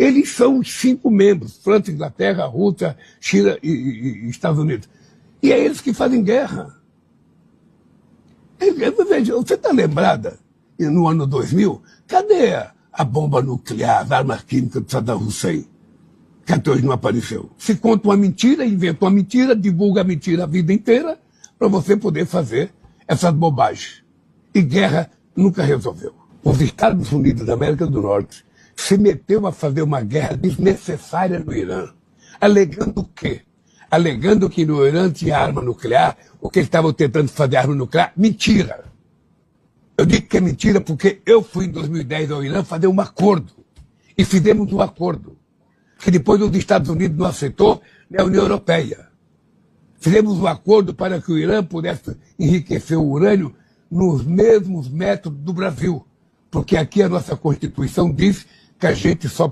Eles são os 5 membros, França, Inglaterra, Rússia, China e Estados Unidos. E é eles que fazem guerra. Veja, você está lembrada, no ano 2000, cadê a bomba nuclear, as armas químicas de Saddam Hussein? Que até hoje não apareceu. Se conta uma mentira, inventa uma mentira, divulga a mentira a vida inteira para você poder fazer essas bobagens. E guerra nunca resolveu. Os Estados Unidos da América do Norte se meteu a fazer uma guerra desnecessária no Irã, alegando o quê? Alegando que no Irã tinha arma nuclear, ou que eles estavam tentando fazer arma nuclear. Mentira! Eu digo que é mentira porque eu fui em 2010 ao Irã fazer um acordo. E fizemos um acordo. Que depois os Estados Unidos não aceitou, nem a União Europeia. Fizemos um acordo para que o Irã pudesse enriquecer o urânio nos mesmos métodos do Brasil. Porque aqui a nossa Constituição diz que a gente só